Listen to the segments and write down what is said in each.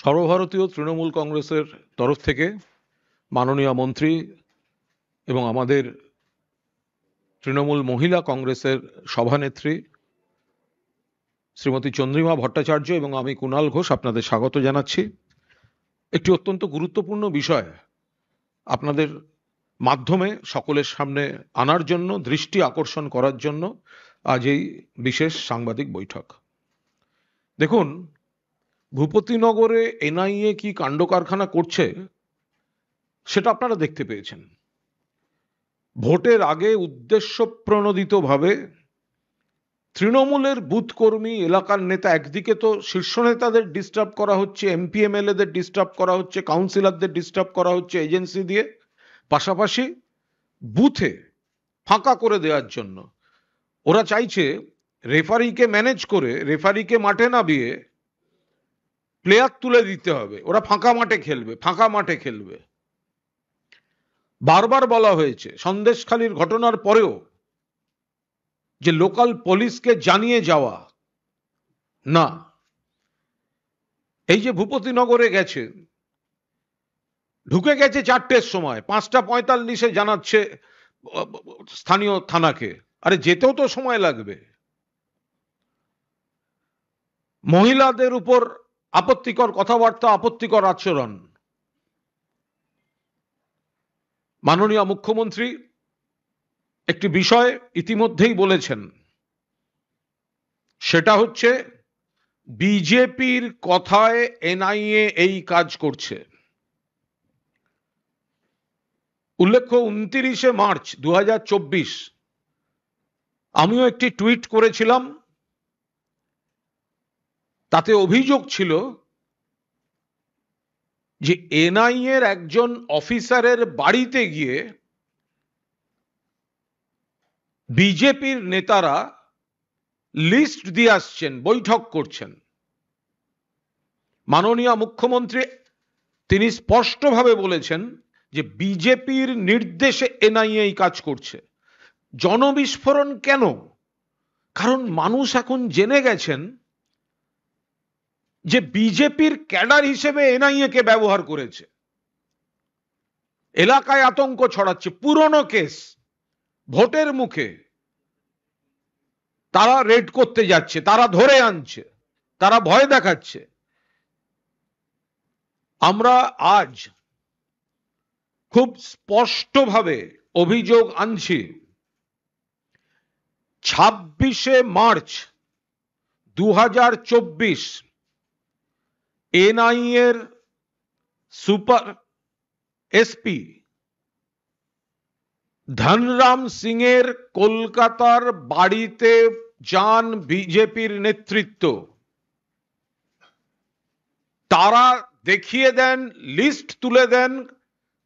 সর্বভারতীয় তৃণমূল কংগ্রেসের তরফ থেকে মাননীয় মন্ত্রী এবং আমাদের তৃণমূল মহিলা কংগ্রেসের সভানেত্রী শ্রীমতী চন্দ্রিমা ভট্টাচার্য এবং আমি কুণাল ঘোষ আপনাদের স্বাগত জানাচ্ছি। একটি অত্যন্ত গুরুত্বপূর্ণ বিষয় আপনাদের মাধ্যমে সকলের সামনে আনার জন্য, দৃষ্টি আকর্ষণ করার জন্য আজ এই বিশেষ সাংবাদিক বৈঠক। দেখুন, ভূপতিনগরে এনআইএ কি কাণ্ড কারখানা করছে সেটা আপনারা দেখতে পেয়েছেন। ভোটের আগে উদ্দেশ্যপ্রণোদিতভাবে তৃণমূলের বুথ কর্মী, এলাকার নেতা, একদিকে তো শীর্ষ নেতাদের ডিস্টার্ব করা হচ্ছে, এমপি এমএলএদের ডিস্টার্ব করা হচ্ছে, কাউন্সিলরদের ডিস্টার্ব করা হচ্ছে এজেন্সি দিয়ে, পাশাপাশি বুথে ফাঁকা করে দেওয়ার জন্য ওরা চাইছে রেফারিকে ম্যানেজ করে, রেফারিকে মাঠে নামিয়ে প্লেয়ার তুলে দিতে হবে। ওরা ফাঁকা মাঠে খেলবে, ফাঁকা মাঠে খেলবে। বারবার বলা হয়েছে সন্দেশখালির ঘটনার পরেও যে লোকাল পুলিশকে জানিয়ে যাওয়া না। এই যে ভূপতিনগরে গেছে, ঢুকে গেছে 4টের সময়, 5টা 45-এ জানাচ্ছে স্থানীয় থানাকে। আরে যেতেও তো সময় লাগবে। মহিলাদের উপর আপত্তিকর কথাবার্তা, আপত্তিকর আচরণ। মাননীয় মুখ্যমন্ত্রী একটি বিষয় ইতিমধ্যেই বলেছেন, সেটা হচ্ছে বিজেপির কথায় এনআইএ এই কাজ করছে। উল্লেখ্য, 29শে মার্চ 2024 আমিও একটি টুইট করেছিলাম। তাতে অভিযোগ ছিল যে এনআইএর একজন অফিসারের বাড়িতে গিয়ে বিজেপির নেতারা লিস্ট দিয়ে আসছেন, বৈঠক করছেন। মাননীয় মুখ্যমন্ত্রী তিনি স্পষ্টভাবে বলেছেন যে বিজেপির নির্দেশে এনআইএ এই কাজ করছে। জনবিস্ফোরণ কেন? কারণ মানুষ এখন জেনে গেছেন যে বিজেপির ক্যাডার হিসেবে এনআইএ কে ব্যবহার করেছে, এলাকায় আতঙ্ক ছড়াচ্ছে। পুরনো কেস, ভোটের মুখে তারা রেড করতে যাচ্ছে, তারা ধরে আনছে, তারা ভয় দেখাচ্ছে। আমরা আজ খুব স্পষ্টভাবে অভিযোগ আনছি, 26শে মার্চ 2024 এনআইএর সুপার এসপি ধনরাম সিং এর কলকাতার বাড়িতে যান বিজেপির নেতৃত্ব। তারা দেখিয়ে দেন, লিস্ট তুলে দেন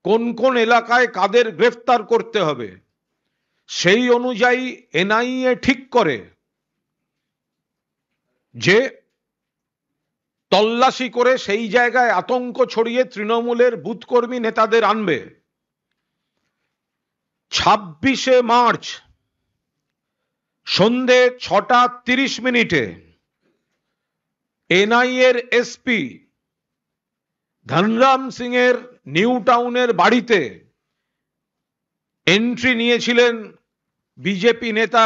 কোন কোন এলাকায় কাদের গ্রেফতার করতে হবে। সেই অনুযায়ী এনআইএ ঠিক করে যে তল্লাশি করে সেই জায়গায় আতঙ্ক ছড়িয়ে তৃণমূলের বুথকর্মী নেতাদের আনবে। 26শে মার্চ সন্ধে 6টা 30 মিনিটে এনআইএর এসপি ধনরাম সিং এর নিউ টাউনের বাড়িতে এন্ট্রি নিয়েছিলেন বিজেপি নেতা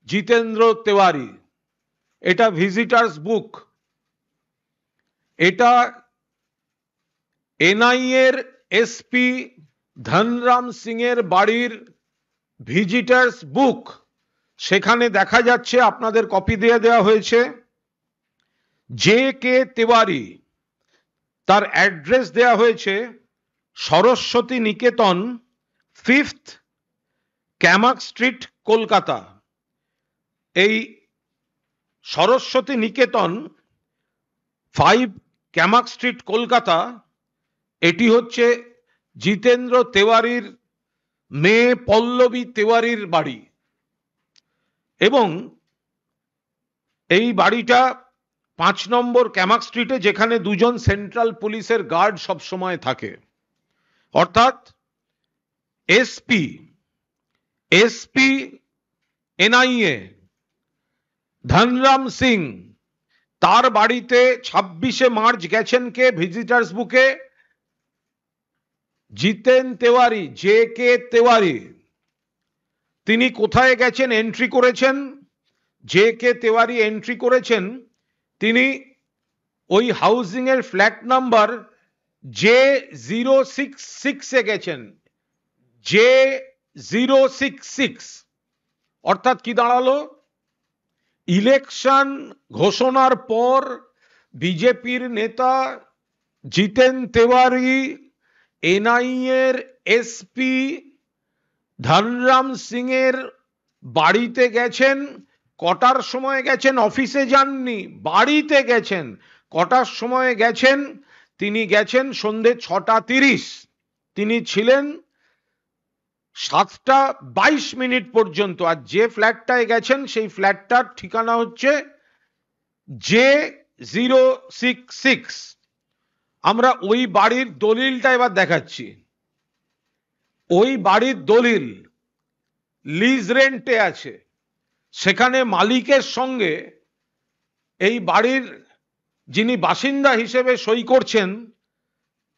জিতেন্দ্র তেওয়ারি। এটা ভিজিটার্স বুক, এটা এনআইএর এসপি ধনরাম সিং এর বাড়ির ভিজিটার্স বুক। সেখানে দেখা যাচ্ছে, আপনাদের কপি দিয়ে দেওয়া হয়েছে, জে কে তেওয়ারি, তার অ্যাড্রেস দেওয়া হয়েছে সরস্বতী নিকেতন, 5th ক্যামাক স্ট্রিট, কলকাতা। এই সরস্বতী নিকেতন 5 ক্যামাক স্ট্রিট, কলকাতা, এটি হচ্ছে জিতেন্দ্র তেওয়ারির মেয়ে পল্লবী তেওয়ারির বাড়ি। এবং এই বাড়িটা 5 নম্বর ক্যামাক স্ট্রিটে, যেখানে দুজন সেন্ট্রাল পুলিশের গার্ড সব সময় থাকে। অর্থাৎ এসপি এনআইএ ধনরাম সিং তার বাড়িতে 26শে মার্চ গেছেন কে ভিজিটার্স বুকে? জিতেন তেওয়ারি, জে কে তেওয়ারি। তিনি কোথায় গেছেন, এন্ট্রি করেছেন? জে কে তেওয়ারি এন্ট্রি করেছেন তিনি ওই হাউজিং এর ফ্ল্যাট নাম্বার J066 এ গেছেন। J066 অর্থাৎ কি দাঁড়ালো? ইলেকশন ঘোষণার পর বিজেপির নেতা জিতেন তেওয়ারি এনআইএর এসপি ধনরাম সিং এর বাড়িতে গেছেন। কটার সময় গেছেন? অফিসে যাননি, বাড়িতে গেছেন। কটার সময় গেছেন? তিনি গেছেন সন্ধে 6:30। তিনি ছিলেন 7:22 পর্যন্ত। আর যে ফ্ল্যাটটায় গেছেন সেই ফ্ল্যাটটার ঠিকানা হচ্ছে J066। আমরা ওই বাড়ির দলিলটা এবার দেখাচ্ছি। ওই বাড়ির দলিল লিজ রেন্টে আছে। সেখানে মালিকের সঙ্গে এই বাড়ির যিনি বাসিন্দা হিসেবে সই করছেন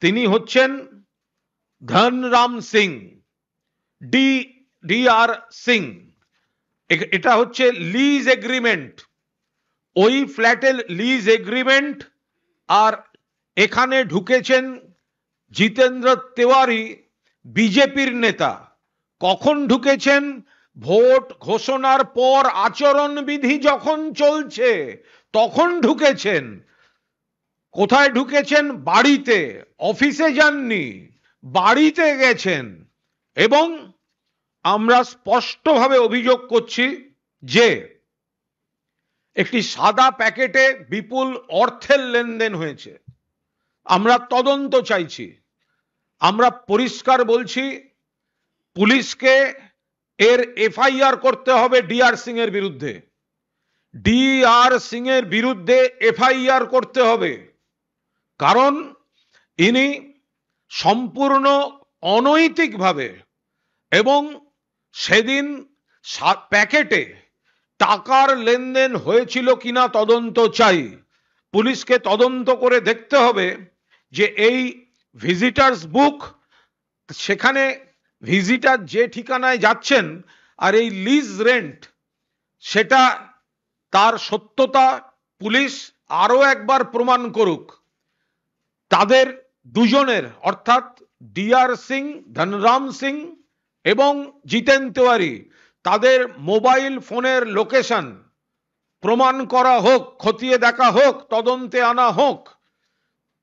তিনি হচ্ছেন ধনরাম সিং, DR সিং। এটা হচ্ছে লিজ এগ্রিমেন্ট, ওই ফ্ল্যাটের লিজ এগ্রিমেন্ট। আর এখানে ঢুকেছেন জিতেন্দ্র তেওয়ারি, বিজেপির নেতা। কখন ঢুকেছেন? ভোট ঘোষণার পর আচরণবিধি যখন চলছে তখন ঢুকেছেন। কোথায় ঢুকেছেন? বাড়িতে। অফিসে যাননি, বাড়িতে গেছেন। এবং আমরা স্পষ্টভাবে অভিযোগ করছি যে একটি সাদা প্যাকেটে বিপুল অর্থের লেনদেন হয়েছে। আমরা তদন্ত চাইছি। আমরা পরিষ্কার বলছি, পুলিশকে এর এফআইআর করতে হবে ডিআর সিং এর বিরুদ্ধে। ডিআর সিং এর বিরুদ্ধে এফআইআর করতে হবে। কারণ ইনি সম্পূর্ণ অনৈতিকভাবে, এবং সেদিন প্যাকেটে টাকার লেনদেন হয়েছিল কিনা তদন্ত চাই। পুলিশকে তদন্ত করে দেখতে হবে যে এই ভিজিটার্স বুক, সেখানে ভিজিটার যে ঠিকানায় যাচ্ছেন আর এই লিজ রেন্ট, সেটা তার সত্যতা পুলিশ আরো একবার প্রমাণ করুক। তাদের দুজনের অর্থাৎ ডিআর সিং, ধনরাম সিং এবং জিতেন তেওয়ারি, তাদের মোবাইল ফোনের লোকেশন প্রমাণ করা হোক, খতিয়ে দেখা হোক, তদন্তে আনা হোক।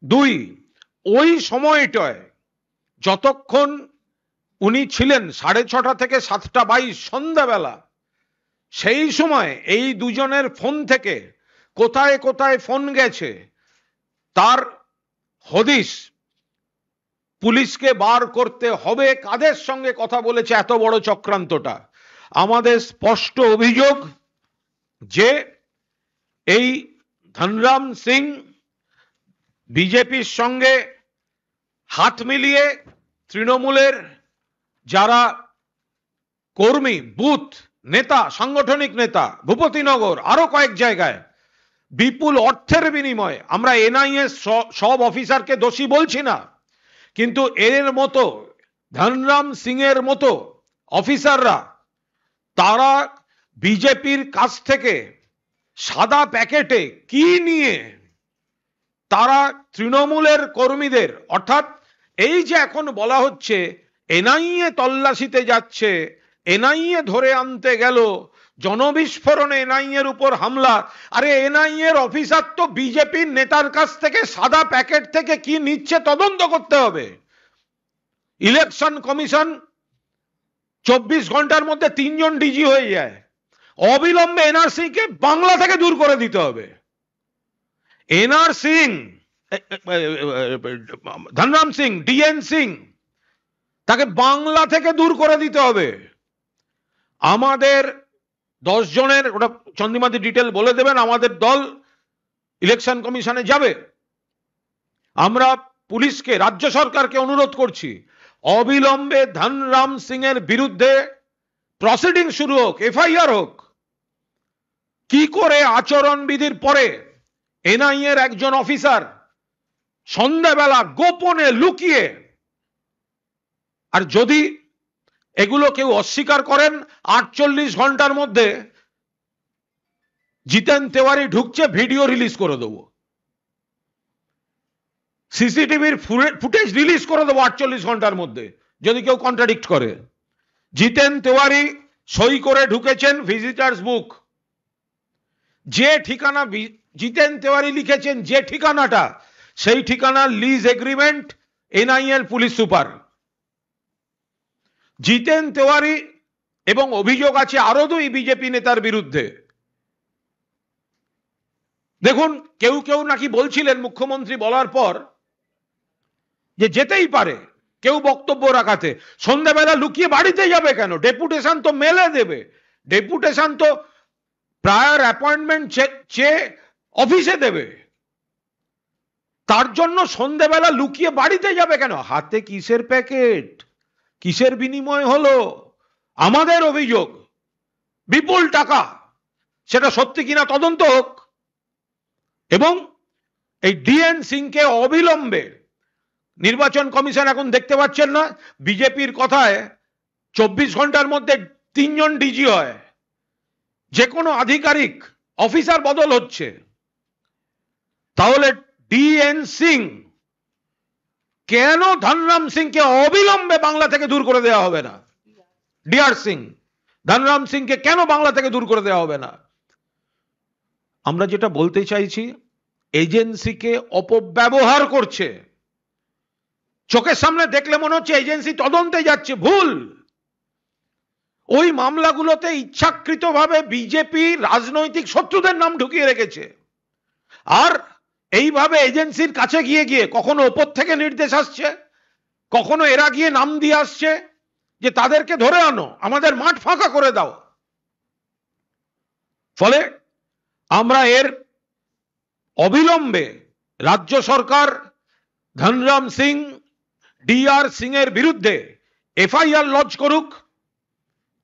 2, ওই সময়টায় যতক্ষণ উনি ছিলেন 6:30 থেকে 7:22 সন্ধ্যাবেলা, সেই সময় এই দুজনের ফোন থেকে কোথায় কোথায় ফোন গেছে তার হদিশ পুলিশকে বার করতে হবে। কাদের সঙ্গে কথা বলেছে এত বড় চক্রান্তটা? আমাদের স্পষ্ট অভিযোগ যে এই ধনরাম সিং বিজেপির সঙ্গে হাত মিলিয়ে তৃণমূলের যারা কর্মী, বুথ নেতা, সাংগঠনিক নেতা, ভূপতিনগর আরো কয়েক জায়গায় বিপুল অর্থের বিনিময়ে, আমরা এনআইএ সব অফিসারকে দোষী বলছি না, কিন্তু এর মতো ধনরাম সিং এর মতো অফিসাররা তারা বিজেপির কাছ থেকে সাদা প্যাকেটে কি নিয়ে তারা তৃণমূলের কর্মীদের, অর্থাৎ এই যে এখন বলা হচ্ছে এনআইএ তল্লাশিতে যাচ্ছে, এনআইএ ধরে আনতে গেল, জনবিস্ফোরণে এনআইএর উপর হামলা। আরে এনআইএর অফিসার তো বিজেপির নেতার কাছ থেকে সাদা প্যাকেট থেকে কি নিচ্ছে তদন্ত করতে হবে। ইলেকশন কমিশন 24 ঘন্টার মধ্যে 3 জন ডিজি হয়ে যায়। অবিলম্বে এনআরসি কে বাংলা থেকে দূর করে দিতে হবে। এনআরসি ধনরাম সিং, ডিএন সিং, তাকে বাংলা থেকে দূর করে দিতে হবে। আমাদের 10 জনের, ওটা চন্দ্রিমাদি ডিটেল বলে দেবেন, আমাদের দল ইলেকশন কমিশনে যাবে। আমরা পুলিশকে, রাজ্য সরকারকে অনুরোধ করছি অবিলম্বে ধনরাম সিং এর বিরুদ্ধে প্রসিডিং শুরু হোক, এফআইআর হোক। কি করে আচরণবিধির পরে এনআইএ এর একজন অফিসার সন্ধ্যাবেলা গোপনে লুকিয়ে, আর যদি এগুলো কেউ অস্বীকার করেন 48 ঘন্টার মধ্যে জিতেন তেওয়ারি ঢুকছে, ভিডিও রিলিজ করে দেবো, সিসিটিভির ফুটেজ রিলিজ করে দেবো 48 ঘন্টার মধ্যে যদি কেউ কন্ট্রাডিক্ট করে। জিতেন তেওয়ারি সই করে ঢুকেছেন ভিজিটার্স বুক। যে ঠিকানা জিতেন তেওয়ারি লিখেছেন, যে ঠিকানাটা, সেই ঠিকানা lease agreement NIL police super. জিতেন তেওয়ারি এবং অভিযোগ আছে আরো 2 বিজেপি নেতার বিরুদ্ধে। দেখুন, কেউ কেউ নাকি বলছিলেন মুখ্যমন্ত্রী বলার পর যে যেতেই পারে, কেউ বক্তব্য রাখাতে, সন্ধ্যাবেলা লুকিয়ে বাড়িতে যাবে কেন? ডেপুটেশন তো মেলে দেবে, ডেপুটেশন তো প্রায়র অ্যাপয়েন্টমেন্ট চেয়ে অফিসে দেবে, তার জন্য সন্ধ্যাবেলা লুকিয়ে বাড়িতে যাবে কেন? হাতে কিসের প্যাকেট, কিসের বিনিময় হলো? আমাদের অভিযোগ বিপুল টাকা, সেটা সত্যি কিনা তদন্ত হোক, এবং এই ডিএন সিংকে অবিলম্বে, নির্বাচন কমিশন এখন দেখতে পাচ্ছেন না, বিজেপির কথায় 24 ঘন্টার মধ্যে 3 জন ডিজি হয়, যে কোনো আধিকারিক অফিসার বদল হচ্ছে, তাহলে ডিএন সিং কেন ধনরাম সিংকে অবিলম্বে বাংলা থেকে দূর করে দেওয়া হবে না? ডিআর সিং, ধনরাম সিংকে কেন বাংলা থেকে দূর করে দেওয়া হবে না? আমরা যেটা বলতে চাইছি, এজেন্সিকে অপব্যবহার করছে। চোখের সামনে দেখলে মনে হচ্ছে এজেন্সি তদন্তে যাচ্ছে, ভুল। ওই মামলাগুলোতে ইচ্ছাকৃতভাবে বিজেপি রাজনৈতিক শত্রুদের নাম ঢুকিয়ে রেখেছে, আর এইভাবে এজেন্সির কাছে গিয়ে গিয়ে কখনো ওপর থেকে নির্দেশ আসছে, কখনো এরা গিয়ে নাম দিয়ে আসছে যে তাদেরকে ধরে আনো, আমাদের মাঠ ফাঁকা করে দাও। ফলে আমরা এর অবিলম্বে রাজ্য সরকার ধনরাম সিং, ডিআর সিং এর বিরুদ্ধে এফআইআর লঞ্চ করুক,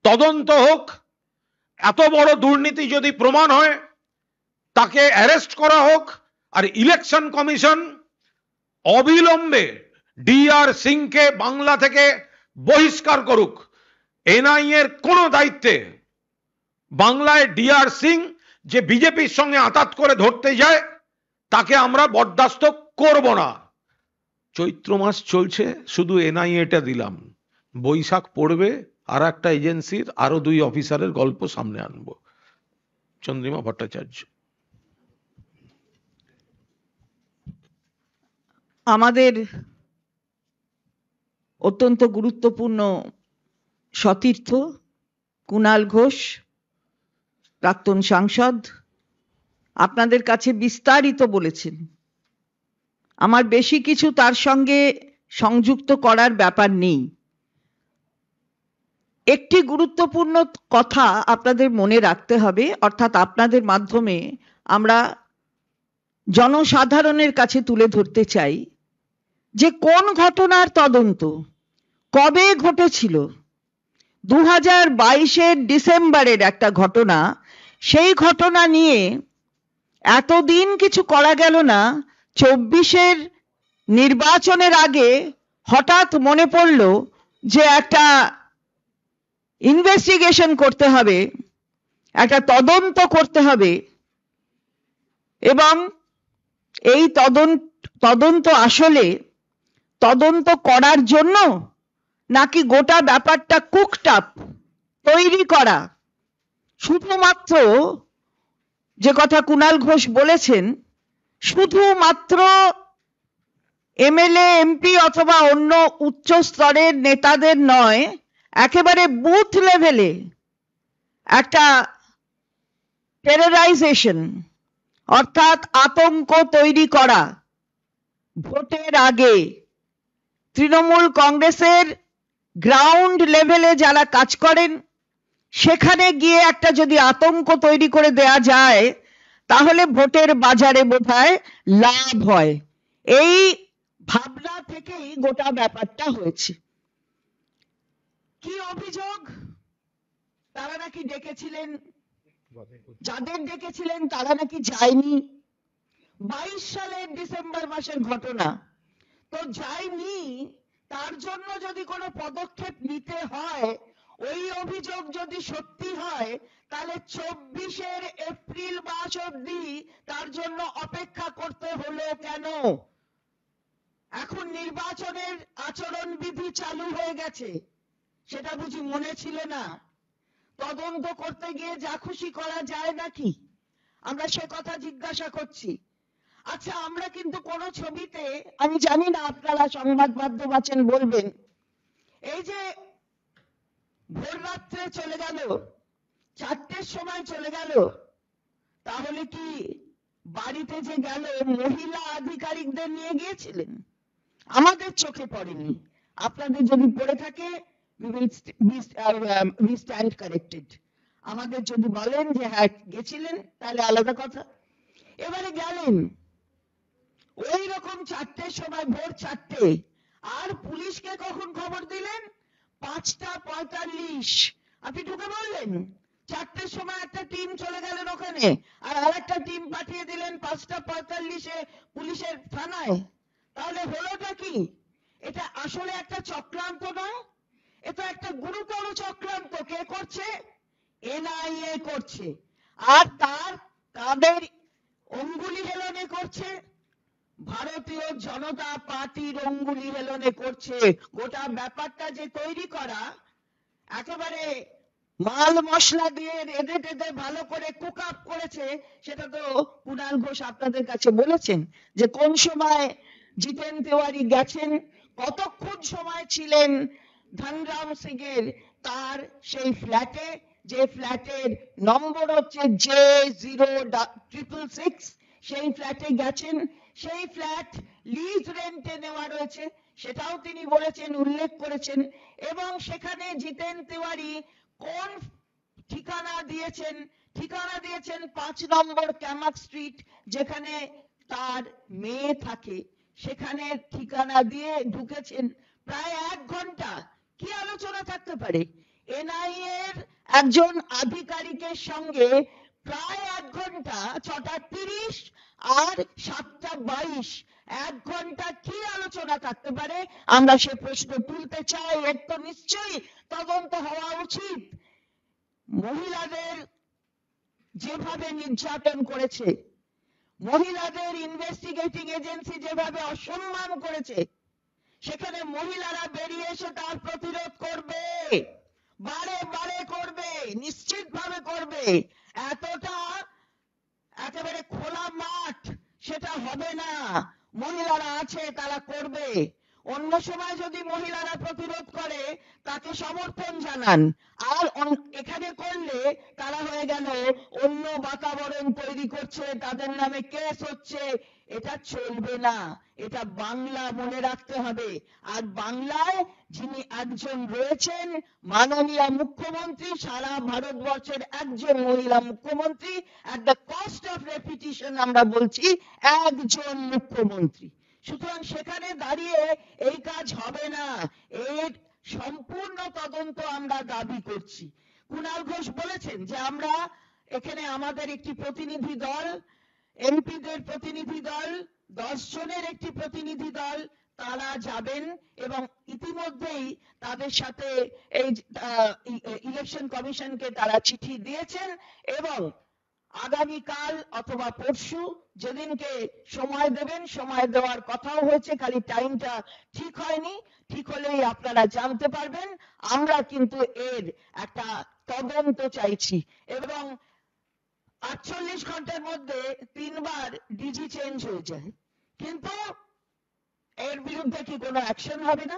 তদন্ত হোক, এত বড় দুর্নীতি যদি প্রমাণ হয় তাকে অ্যারেস্ট করা হোক, আর ইলেকশন কমিশন অবিলম্বে ডিআর সিংকে বাংলা থেকে বহিষ্কার করুক। এনআইএ এর কোন দায়িত্বে বাংলায় ডিআর সিং যে বিজেপির সঙ্গে আঁতাত করে ধরতে যায়, তাকে আমরা বরদাস্ত করব না। চৈত্র মাস চলছে, শুধু এনআইএটা দিলাম, বৈশাখ পড়বে, আর একটা এজেন্সির আরো 2 অফিসারের গল্প সামনে আনবো। চন্দ্রিমা ভট্টাচার্য। আমাদের অত্যন্ত গুরুত্বপূর্ণ সতীর্থ কুণাল ঘোষ, প্রাক্তন সাংসদ, আপনাদের কাছে বিস্তারিত বলেছেন। আমার বেশি কিছু তার সঙ্গে সংযুক্ত করার ব্যাপার নেই। একটি গুরুত্বপূর্ণ কথা আপনাদের মনে রাখতে হবে, অর্থাৎ আপনাদের মাধ্যমে আমরা জনসাধারণের কাছে তুলে ধরতে চাই যে কোন ঘটনার তদন্ত কবে ঘটেছিল। 2022-এর ডিসেম্বরের একটা ঘটনা, সেই ঘটনা নিয়ে এতদিন কিছু করা গেল না। 24-এর নির্বাচনের আগে হঠাৎ মনে পড়ল যে একটা ইনভেস্টিগেশন করতে হবে, একটা তদন্ত করতে হবে, এবং এই তদন্ত আসলে তদন্ত করার জন্য নাকি গোটা ব্যাপারটা কুকড আপ, তৈরি করা। শুধুমাত্র যে কথা কুণাল ঘোষ বলেছেন, শুধুমাত্র এমএলএ, এমপি অথবা অন্য উচ্চ স্তরের নেতাদের নয়, একেবারে বুথ লেভেলে একটা টেররাইজেশন, অর্থাৎ আতঙ্ক তৈরি করা। ভোটের আগে তৃণমূল কংগ্রেসের গ্রাউন্ড লেভেলে যারা কাজ করেন, সেখানে গিয়ে একটা যদি আতঙ্ক তৈরি করে দেয়া যায়, তাহলে ভোটের বাজারে বোধহয় লাভ হয়। এই ভাবনা থেকেই গোটা ব্যাপারটা হয়েছে। কি অভিযোগ? তারা নাকি ডেকেছিলেন, যাদের ডেকেছিলেন তারা নাকি যায়নি। সালের ডিসেম্বর মাসের ঘটনা। তো যাইনি, তার জন্য যদি কোনো পদক্ষেপ নিতে হয়, ওই অভিযোগ যদি সত্যি হয়, তাহলে 24 এপ্রিল মাস অবধি তার জন্য অপেক্ষা করতে হলো কেন? এখন নির্বাচনের আচরণবিধি চালু হয়ে গেছে, সেটা বুঝি মনে ছিল না? তদন্ত করতে গিয়ে যা খুশি করা যায় নাকি? আমরা সে কথা জিজ্ঞাসা করছি। আচ্ছা, আমরা কিন্তু কোন ছবিতে, আমি জানি না আপনারা সংবাদ মাধ্যম আছেন বলবেন, এই যে ভোর রাত্রে চলে গেল, 4টের সময় চলে গেল, তাহলে কি বাড়িতে যে গেল মহিলা আধিকারিকদের নিয়ে গিয়েছিলেন? আমাদের চোখে পড়েনি। আপনাদের যদি পড়ে থাকে, we stand corrected. আমাদের যদি বলেন যে হ্যাঁ গেছিলেন, তাহলে আলাদা কথা। এবারে গেলেন ওই রকম 4টের সময়, ভোর 4টে, আর পুলিশকে কখন খবর দিলেন? 5:45। আপনি ঢুকে বললেন 4টের সময় একটা টিম চলে গেলেন ওখানে, আর আরেকটা টিম পাঠিয়ে দিলেন 5:45-এ পুলিশের থানায়। তাহলে হলোটা কি? এটা আসলে একটা চক্রান্ত নয়? এটা একটা গুরুতর চক্রান্ত। কে করছে? এনআইএ করছে। আর তাদের অঙ্গুলি হেলনে করছে, ভারতীয় জনতা পার্টির অঙ্গুলি হেলনে করছে। গোটা ব্যাপারটা যে তৈরি করা, একেবারে মাল মশলা দিয়ে রেঁধে টেঁধে ভালো করে কুক আপ করেছে, সেটা তো কুণাল ঘোষ আপনাদের কাছে বলেছেন যে কোন সময় জিতেন তিওয়ারি গেছেন, কতক্ষণ সময় ছিলেন ধনরাম সিং এর তার সেই ফ্ল্যাটে, যে ফ্ল্যাটের নম্বর হচ্ছে J0666, সেই ফ্ল্যাটে গেছেন। সেই ফ্ল্যাট লিজ রেন্টে নেওয়া রয়েছে, সেটাও তিনি বলেছেন, উল্লেখ করেছেন। এবং সেখানে জিতেন তিওয়ারি কোন ঠিকানা দিয়েছেন? ঠিকানা দিয়েছেন 5 নম্বর ক্যামাক স্ট্রিট, যেখানে তার মেয়ে থাকে, সেখানে ঠিকানা দিয়ে ঢুকেছেন। প্রায় 1 ঘন্টা কি আলোচনা থাকতে পারে? এনআইএ এর একজন আধিকারিকের সঙ্গে প্রায় 1 ঘন্টা, 6:30 আর 7:22, 1 ঘন্টা কি আলোচনা থাকতে পারে? আমরা সে প্রশ্ন তুলতে চাই। এর তো নিশ্চয়ই তদন্ত হওয়া উচিত। মহিলাদের যেভাবে নির্যাতন করেছে, মহিলাদের ইনভেস্টিগেটিং এজেন্সি যেভাবে অসম্মান করেছে, সেখানে মহিলারা বেরিয়ে এসে তার প্রতিরোধ করবে, বারে বারে করবে, নিশ্চিতভাবে করবে। এতটা একেবারে খোলা মাঠ সেটা হবে না। মহিলারা আছে, তারা করবে। অন্য সময় যদি মহিলারা প্রতিরোধ করে, তাকে সমর্থন জানান, আর এখানে করলে তারা হয়ে গেল অন্য বাতাবরণ তৈরি করছে, তাদের নামে কেস হচ্ছে। এটা চলবে না। এটা বাংলা, মনে রাখতে হবে। আর বাংলায় যিনি একজন রয়েছেন, মাননীয় মুখ্যমন্ত্রী, সারা ভারতবর্ষের একজন মহিলা মুখ্যমন্ত্রী, at the cost of repetition আমরা বলছি, একজন মুখ্যমন্ত্রী। সুতরাং সেখানে দাঁড়িয়ে এই কাজ হবে না। এর সম্পূর্ণ তদন্ত আমরা দাবি করছি। কুণাল ঘোষ বলেছেন যে আমরা এখানে আমাদের একটি প্রতিনিধি দল, এমপিদের প্রতিনিধি দল, 10 জনের একটি প্রতিনিধি দল, তারা যাবেন এবং ইতিমধ্যেই তাদের সাথে এই ইলেকশন কমিশনকে তারা চিঠি দিয়েছেন। এবং আগামীকাল অথবা পরশু, যেদিনকে সময় দেবেন, সময় দেওয়ার কথাও হয়েছে, খালি টাইমটা ঠিক হয়নি। ঠিক হলেই আপনারা জানতে পারবেন। আমরা কিন্তু এর একটা তদন্ত চাইছি। এবং 48 ঘন্টার মধ্যে 3 বার ডিজি চেঞ্জ হয়ে যায়, কিন্তু এর বিরুদ্ধে কি কোনো অ্যাকশন হবে না?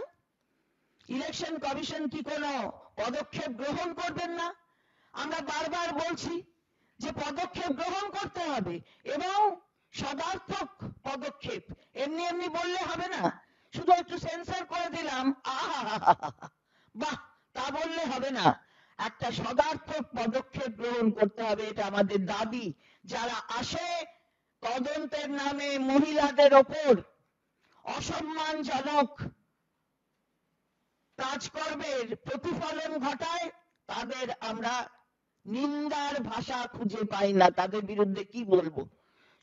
ইলেকশন কমিশন কি কোনো পদক্ষেপ গ্রহণ করবেন না? আমরা বারবার বলছি যে পদক্ষেপ গ্রহণ করতে হবে, এবং সদার্থক পদক্ষেপ। এমনি এমনি বললে হবে না, শুধু একটু সেন্সর করে দিলাম, বাহ, তা বললে হবে না। একটা সদার্থক পদক্ষেপ গ্রহণ করতে হবে, এটা আমাদের দাবি। যারা আসে তদন্তের নামে মহিলাদের ওপর অসম্মানজনক কাজকর্মের প্রতিফলন ঘটায়, তাদের আমরা নিন্দার ভাষা খুঁজে পাই না, তাদের বিরুদ্ধে কি বলবো।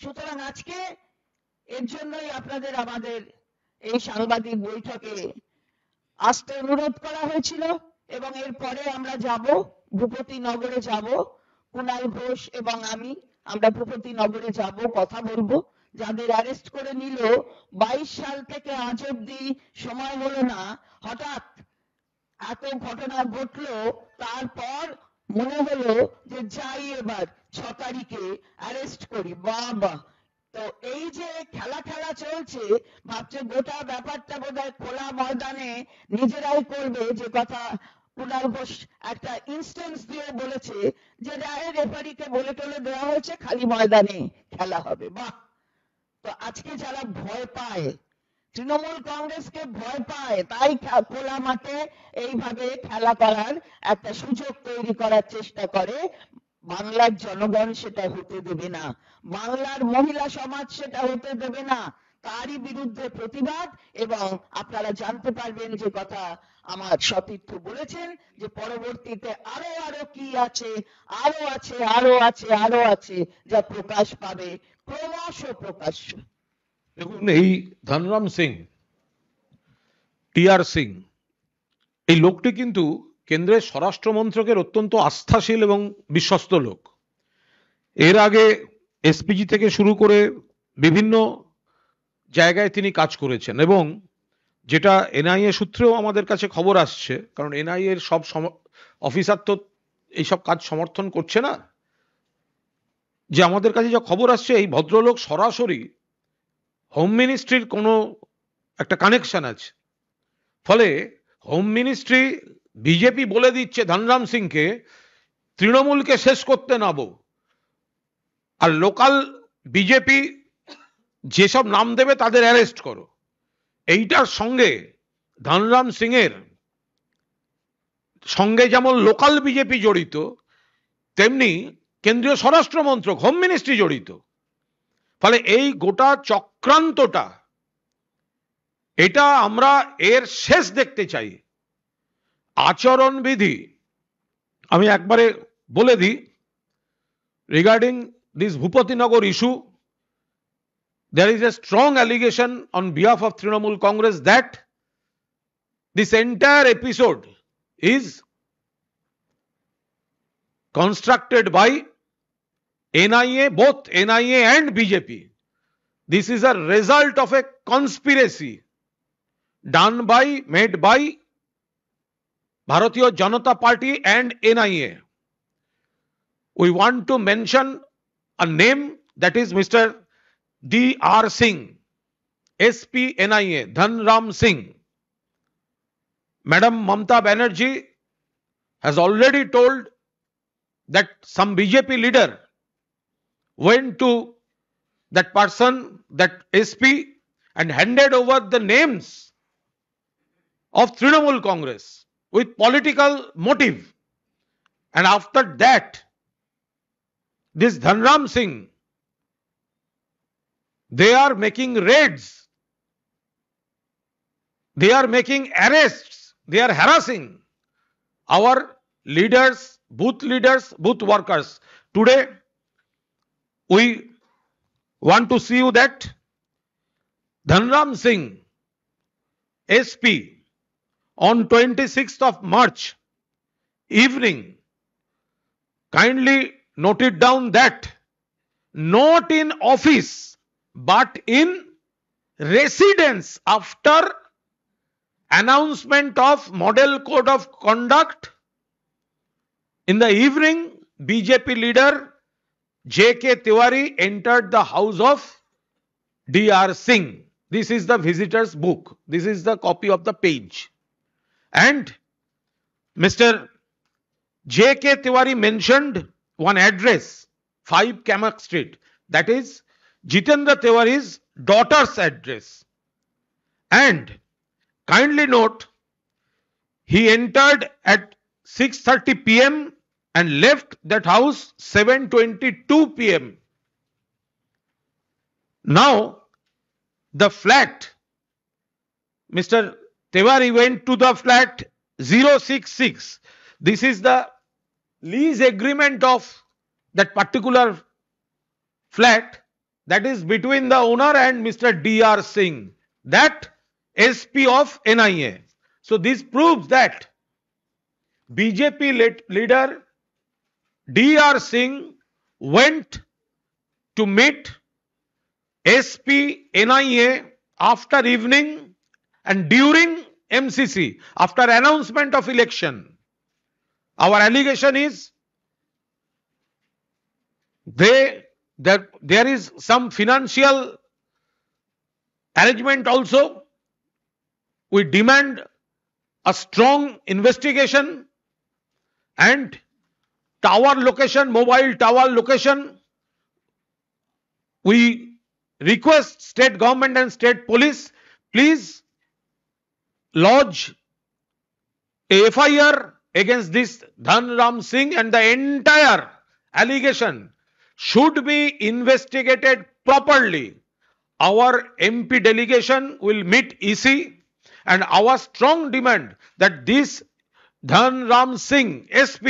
সুতরাং আজকে এর জন্যই আপনাদের আমাদের এই সাংবাদিক বৈঠকে আসতে অনুরোধ করা হয়েছিল এবং এরপরে আমরা যাব ভূপতি নগরে যাব, কুণাল ঘোষ এবং আমরা ভূপতি নগরে যাব, কথা বলবো। যাদের অ্যারেস্ট করে নিল 22 সাল থেকে আজ অব্দি সময় হলো না, হঠাৎ এত ঘটনা ঘটলো, তারপর মনে হলো যে যাই এবার 6 তারিখে অ্যারেস্ট করি। বাবা, তো এই যে খেলা খেলা চলছে, ভাবছে গোটা ব্যাপারটা বোধহয় খোলা ময়দানে নিজেরাই করবে, যে কথা কুণাল ঘোষ একটা ইনস্ট্যান্স দিয়ে বলেছে যে রেফারিকে বলে টলে দেওয়া হয়েছে, খালি ময়দানে খেলা হবে। বাহ! তো আজকে যারা ভয় পায়, তৃণমূল কংগ্রেসকে ভয় পায়, তাই খোলা মাঠে এইভাবে খেলা করার একটা সুযোগ তৈরি করার চেষ্টা করে, বাংলার জনগণ সেটা হতে দেবে না, বাংলার মহিলা সমাজ সেটা হতে দেবে না। তারই বিরুদ্ধে প্রতিবাদ। এবং আপনারা জানতে পারবেন যে কথা আমার সতীর্থ বলেছেন, যে পরবর্তীতে আরো আরো কি আছে, আরো আছে, আরো আছে, আরো আছে, যা প্রকাশ পাবে, ক্রমশ প্রকাশ্য। দেখুন, এই ধনরাম সিং, টিআর সিং, এই লোকটি কিন্তু কেন্দ্রের স্বরাষ্ট্র মন্ত্রকের অত্যন্ত আস্থাশীল এবং বিশ্বস্ত লোক। এর আগে এসপিজি থেকে শুরু করে বিভিন্ন জায়গায় তিনি কাজ করেছেন, এবং যেটা এনআইএ সূত্রেও আমাদের কাছে খবর আসছে, কারণ এনআইএ এর সব অফিসার তো এইসব কাজ সমর্থন করছে না, যে আমাদের কাছে যা খবর আসছে, এই ভদ্রলোক সরাসরি হোম মিনিস্ট্রির কোনো একটা কানেকশন আছে। ফলে হোম মিনিস্ট্রি, বিজেপি বলে দিচ্ছে ধনরাম সিংকে তৃণমূলকে শেষ করতে নাবো, আর লোকাল বিজেপি যেসব নাম দেবে তাদের অ্যারেস্ট করো। এইটার সঙ্গে ধনরাম সিং এর সঙ্গে যেমন লোকাল বিজেপি জড়িত, তেমনি কেন্দ্রীয় স্বরাষ্ট্র মন্ত্রক, হোম মিনিস্ট্রি জড়িত। ফলে এই গোটা চক্রান্তটা, এটা আমরা এর শেষ দেখতে চাই। আচরণবিধি আমি একবারে বলে দিই, regarding this Bhupatinagar issue, there is a strong allegation on behalf of Trinamool Congress that this entire episode is constructed by NIA, both NIA and BJP. This is a result of a conspiracy made by Bharatiya Janata Party and NIA. We want to mention a name, that is Mr. D.R. Singh, SP NIA, Dhanram Singh. Madam Mamata Banerjee has already told that some BJP leader went to that person, that SP, and handed over the names of Trinamool Congress with political motive. And after that, this Dhanram Singh, they are making raids, they are making arrests, they are harassing our leaders, booth workers. Today, we want to see you that Dhanram Singh, SP, on 26th of March evening, kindly noted down that not in office but in residence, after announcement of model code of conduct, in the evening, BJP leader J.K. Tiwari entered the house of D.R. Singh. This is the visitor's book. This is the copy of the page. And Mr. J.K. Tiwari mentioned one address, 5 Kamak Street. That is Jitendra Tiwari's daughter's address. And kindly note, he entered at 6:30 p.m. and left that house 7:22 p.m. Now, the flat, Mr. Tiwari went to the flat 066. This is the lease agreement of that particular flat. that is between the owner and Mr. D.R. Singh, that SP of NIA. So this proves that BJP leader D.R. Singh went to meet SP NIA after evening and during MCC, after announcement of election. Our allegation is that there is some financial arrangement also. We demand a strong investigation and tower location, mobile tower location. We request state government and state police, please lodge a FIR against this Dhanram Singh, and the entire allegation should be investigated properly. Our MP delegation will meet EC, and our strong demand that this Dhanram Singh SP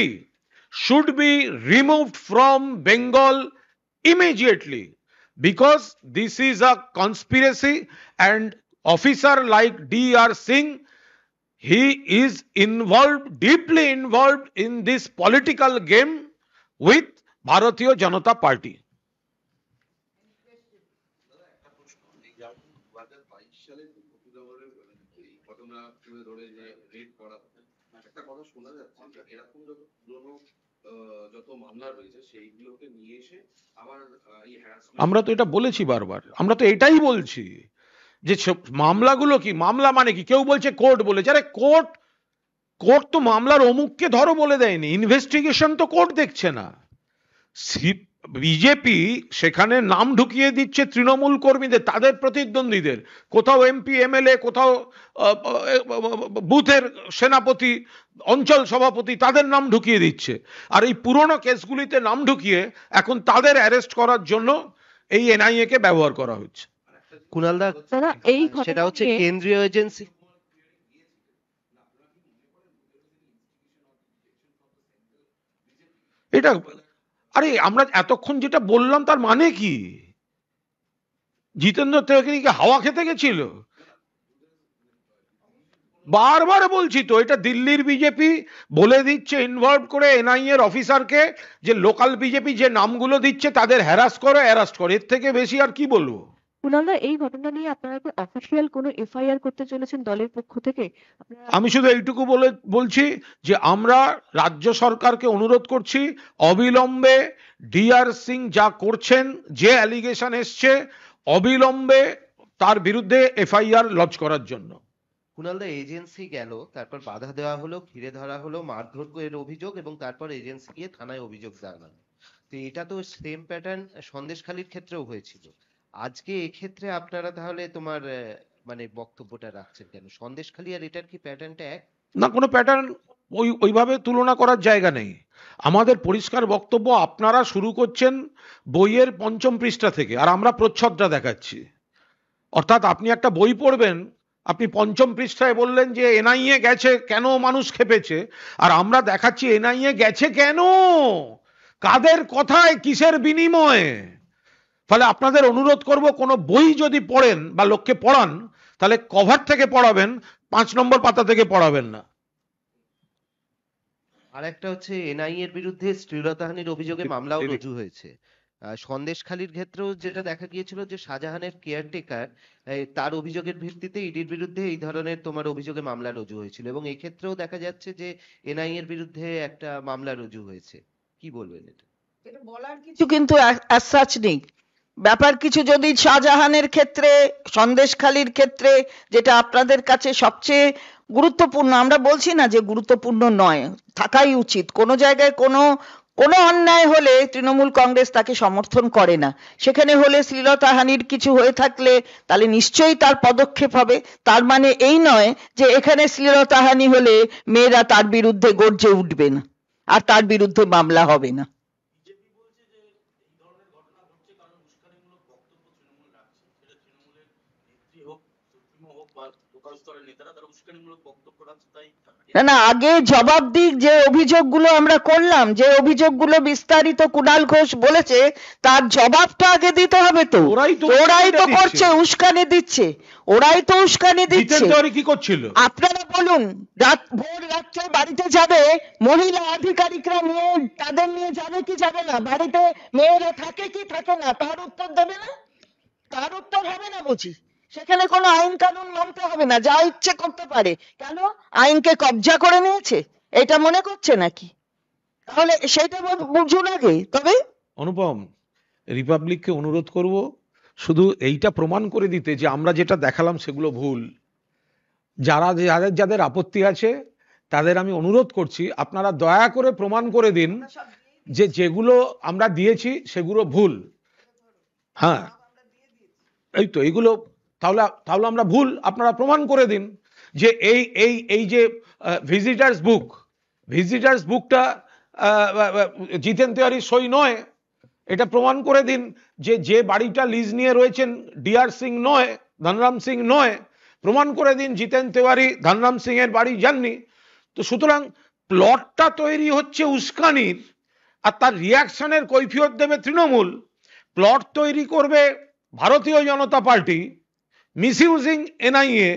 should be removed from Bengal immediately, because this is a conspiracy, and officer like D.R. Singh, he is involved, deeply involved in this political game with Bharatiya Janata Party. আমরা তো এটা বলেছি বারবার, আমরা তো এটাই বলছি যে মামলাগুলো কি, মামলা মানে কি, কেউ বলছে কোর্ট বলেছে, আরে কোর্ট তো মামলার অমুককে ধরো বলে দেয়নি, ইনভেস্টিগেশন তো কোর্ট দেখছে না। বিজেপি সেখানে নাম ঢুকিয়ে দিচ্ছে তৃণমূল কর্মীদের, তাদের প্রতিদ্বন্দ্বীদের, কোথাও এমপি এমএলএ, কোথাও বুথের সেনাপতি, অঞ্চল সভাপতি, তাদের নাম ঢুকিয়ে দিচ্ছে। আর এই পুরনো কেসগুলিতে নাম ঢুকিয়ে এখন তাদের অ্যারেস্ট করার জন্য এই এনআইএ কে ব্যবহার করা হচ্ছে। কুণালদা, এই সেটা হচ্ছে কেন্দ্রীয় এজেন্সি। এটা আরে আমরা এতক্ষণ যেটা বললাম তার মানে কি? জিতেন্দ্র ত্রিবেদী কি হাওয়া খেতে গেছিল? বারবার বলছি তো, এটা দিল্লির বিজেপি বলে দিচ্ছে ইনভলভ করে এনআইএ এর অফিসারকে, যে লোকাল বিজেপি যে নামগুলো দিচ্ছে তাদের হ্যারাস করে, অ্যারেস্ট করে, এর থেকে বেশি আর কি বলবো? কুণালদা, এই ঘটনা নিয়ে আপনারা কি অফিসিয়াল কোনো এফআইআর করতে চলেছেন দলের পক্ষ থেকে? আমি শুধু এইটুকু বলছি যে আমরা রাজ্য সরকারকে অনুরোধ করছি অবিলম্বে ডিআর সিং যা করছেন, যে অ্যালিগেশন এসছে, অবিলম্বে তার বিরুদ্ধে এফআইআর লজ করার জন্য। কুণালদা, এজেন্সি গেল, তারপর বাধা দেওয়া হলো, ঘিরে ধরা হলো, মারধর এর অভিযোগ, এবং তারপর এজেন্সি গিয়ে থানায় অভিযোগ জানানো। তো এটা তো সেম প্যাটার্ন সন্দেশখালির ক্ষেত্রেও হয়েছিল। আজকে এক্ষেত্রে আপনারা তাহলে মানে বক্তব্যটা রাখছেন কেন? সন্দেশখালি আর এটার কি প্যাটার্নটা এক? না, কোনো প্যাটার্ন ওইভাবে তুলনা করার জায়গা নেই। আমাদের পরিষ্কার বক্তব্য, আপনারা শুরু করছেন বইয়ের ৫ম পৃষ্ঠা থেকে, আর আমরা প্রচ্ছদটা দেখাচ্ছি। অর্থাৎ আপনি একটা বই পড়বেন, আপনি ৫ম পৃষ্ঠায় বললেন যে এনআইএ গেছে, কেন মানুষ খেপেছে, আর আমরা দেখাচ্ছি এনআইএ গেছে কেন, কাদের কথায়, কিসের বিনিময়ে। ফলে আপনাদের অনুরোধ করব, কোনো বই যদি পড়েন বা লোককে পড়ান, তাহলে কভার থেকে পড়াবেন, ৫ নম্বর পাতা থেকে পড়াবেন না। আর একটা হচ্ছে এনআইএ এর বিরুদ্ধে শ্লীলতাহানির অভিযোগে মামলাও রুজু হয়েছে। সন্দেশখালির ক্ষেত্রেও যেটা দেখা গিয়েছিল যে শাহজাহানের কেয়ারটেকার, তার অভিযোগের ভিত্তিতে ইডির বিরুদ্ধে এই ধরনের অভিযোগে মামলা রুজু হয়েছিল, এবং এই ক্ষেত্রেও দেখা যাচ্ছে যে এনআইএ এর বিরুদ্ধে একটা মামলা রুজু হয়েছে। কি বলবেন এটা? এটা বলার কিছু কিন্তু as such নেই। ব্যাপার কিছু যদি শাহজাহানের ক্ষেত্রে, সন্দেশখালির ক্ষেত্রে, যেটা আপনাদের কাছে সবচেয়ে গুরুত্বপূর্ণ, আমরা বলছি না যে গুরুত্বপূর্ণ নয়, থাকাই উচিত। কোনো জায়গায় কোনো অন্যায় হলে তৃণমূল কংগ্রেস তাকে সমর্থন করে না, সেখানে হলে শ্লীলতাহানির কিছু হয়ে থাকলে তাহলে নিশ্চয়ই তার পদক্ষেপ হবে। তার মানে এই নয় যে এখানে শ্লীলতাহানি হলে মেয়েরা তার বিরুদ্ধে গর্জে উঠবে না আর তার বিরুদ্ধে মামলা হবে না। বা লোকাল স্তরের নেতারা তারা উস্কানিমূলক বক্তব্য রাখছে, তাই না না, আগে জবাব দিক। যে অভিযোগগুলো আমরা করলাম, যে অভিযোগগুলো বিস্তারিত কুণাল ঘোষ বলেছে, তার জবাবটা আগে দিতে হবে তো। ওরাই তো ওরাই তো উস্কানিটা করছে, দিচ্ছে। উস্কানি দিচ্ছে, ওরাই তো উস্কানি জিতেন দিচ্ছে। তেওয়ারি কি করছিল? আপনারা বলুন, ভোর রাত্রে বাড়িতে যাবে, মহিলা আধিকারিকরা নিয়ে, তাদের নিয়ে যাবে কি যাবে না? বাড়িতে মেয়েরা থাকে কি থাকে না, তার উত্তর দেবে না? তার উত্তর হবে না বুঝি? সেখানে কোনো আইন কানুন মানতে হবে না, যা ইচ্ছে করতে পারে। কেন? আইনকে কবজা করে নিয়েছে, এটা মনে করছে নাকি? তাহলে সেটা বুঝুন আগে তবে। অনুপম, রিপাবলিককে অনুরোধ করব শুধু এইটা প্রমাণ করে দিতে যে আমরা যেটা দেখালাম সেগুলো ভুল। যাদের যাদের আপত্তি আছে তাদের আমি অনুরোধ করছি, আপনারা দয়া করে প্রমাণ করে দিন যে যেগুলো আমরা দিয়েছি সেগুলো ভুল। হ্যাঁ, এই তো এইগুলো, তাহলে আমরা ভুল, আপনারা প্রমাণ করে দিন যে এই যে ভিজিটার্স বুকটা জিতেন তেওয়ারির সই নয়, এটা প্রমাণ করে দিন যে বাড়িটা লিজ নিয়ে রয়েছেন ডিআর সিং নয়, ধনরাম সিং নয়, প্রমাণ করে দিন জিতেন তেওয়ারি ধনরাম সিং এর বাড়ি যাননি। তো সুতরাং প্লটটা তৈরি হচ্ছে উস্কানির, আর তার রিয়াকশনের কৈফিয়ত দেবে তৃণমূল। প্লট তৈরি করবে ভারতীয় জনতা পার্টি মিসইউজিং এনআইএ,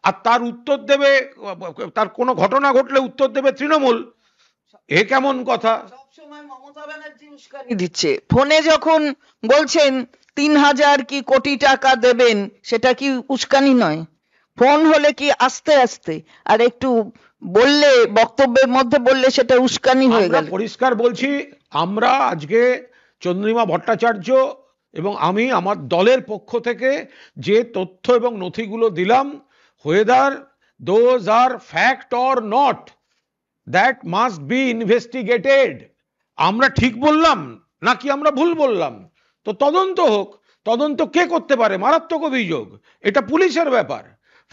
আর তার উত্তর দেবে, তার কোনো ঘটনা ঘটলে উত্তর দেবে তৃণমূল। এ কেমন কথা? সবসময় মমতা ব্যানার্জি উস্কানি দিচ্ছে। ফোনে যখন বলছেন 3,000 কি কোটি টাকা দেবেন, সেটা কি উস্কানি নয়? ফোন হলে কি আস্তে আস্তে আর একটু বললে, বক্তব্যের মধ্যে বললে সেটা উস্কানি হয়ে আমরা গেল? পরিষ্কার বলছি, আমরা আজকে চন্দ্রিমা ভট্টাচার্য এবং আমি আমার দলের পক্ষ থেকে যে তথ্য এবং নথিগুলো দিলাম, whether those are fact or not, that must be investigated. আমরা ঠিক বললাম নাকি আমরা ভুল বললাম, তো তদন্ত হোক। তদন্ত কে করতে পারে? মারাত্মক অভিযোগ, এটা পুলিশের ব্যাপার।